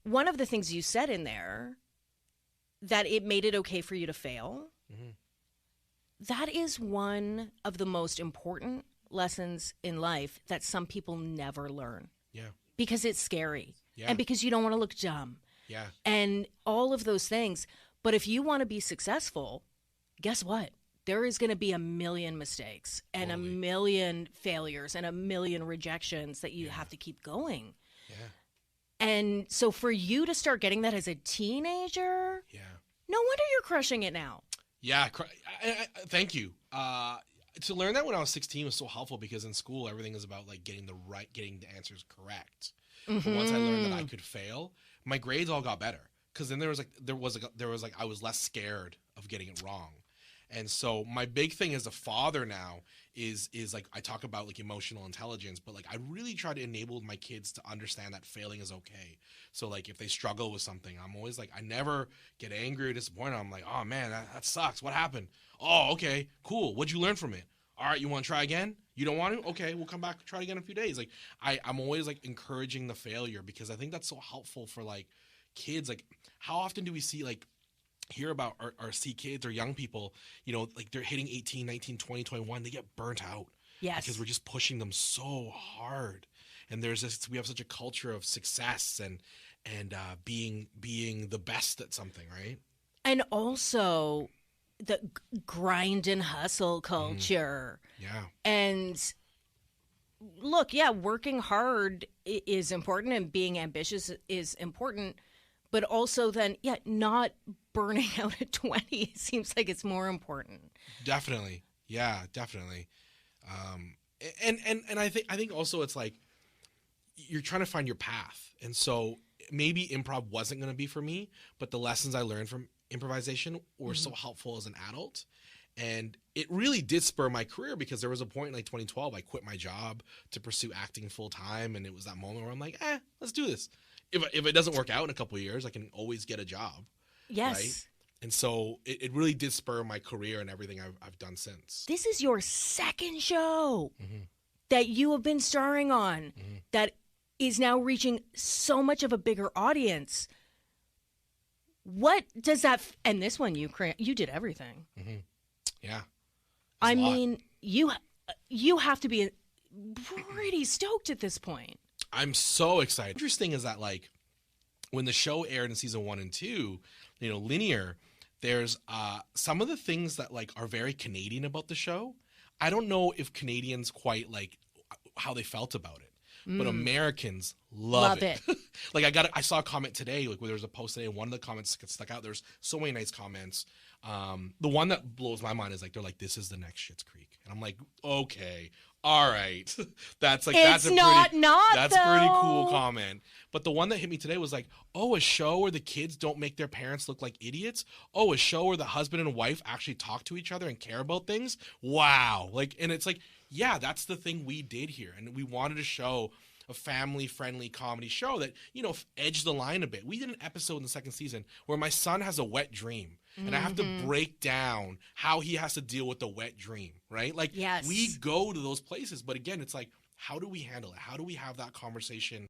one of the things you said in there, that it made it okay for you to fail. Mm-hmm. That is one of the most important lessons in life that some people never learn. Yeah. Because it's scary. Yeah. And because you don't want to look dumb. Yeah. And all of those things. But if you want to be successful, guess what? There is going to be a million mistakes and a million failures and a million rejections that you have to keep going. Yeah. And so for you to start getting that as a teenager, no wonder you're crushing it now. Yeah. Thank you. To learn that when I was 16 was so helpful because in school, everything is about like getting the answers correct. Mm-hmm. But once I learned that I could fail, my grades all got better. Cause then there was I was less scared of getting it wrong. And so my big thing as a father now is like, I talk about like emotional intelligence, but like I really try to enable my kids to understand that failing is okay. So like if they struggle with something, I'm always like, I never get angry or disappointed. I'm like, oh man, that sucks. What happened? Oh, okay, cool. What'd you learn from it? All right, you want to try again? You don't want to? Okay, we'll come back, try again in a few days. Like I'm always like encouraging the failure because I think that's so helpful for like kids. Like how often do we hear about or see kids or young people, like they're hitting 18, 19, 20, 21, they get burnt out. Yes. Because we're just pushing them so hard. And we have such a culture of success and being the best at something, right? And also the grind and hustle culture. Yeah. And look, working hard is important and being ambitious is important. But also then, not burning out at 20 seems like it's more important. Definitely. Yeah, definitely. And I think also it's like you're trying to find your path. And so maybe improv wasn't going to be for me, but the lessons I learned from improvisation were so helpful as an adult. And it really did spur my career because there was a point in like 2012, I quit my job to pursue acting full time. And it was that moment where I'm like, let's do this. If it doesn't work out in a couple of years, I can always get a job. Yes. Right? And so it really did spur my career and everything I've done since. This is your second show that you have been starring on that is now reaching so much of a bigger audience. What does that... And this one, you did everything. Mm-hmm. Yeah. I mean, you have to be pretty stoked at this point. I'm so excited. Interesting is that like when the show aired in season 1 and 2, linear, there's some of the things that like are very Canadian about the show. I don't know if Canadians quite like how they felt about it, but Americans love it. Like I saw a comment today, like where there was a post today and one of the comments stuck out. There's so many nice comments. The one that blows my mind is like, they're like, this is the next Schitt's Creek. And I'm like, okay, all right. That's a pretty cool comment. But the one that hit me today was like, oh, a show where the kids don't make their parents look like idiots. Oh, a show where the husband and wife actually talk to each other and care about things. Wow. Like, and it's like, yeah, that's the thing we did here. And we wanted to show a family-friendly comedy show that, edged the line a bit. We did an episode in the second season where my son has a wet dream. And I have to break down how he has to deal with the wet dream, right? Like, we go to those places. But again, it's like, how do we handle it? How do we have that conversation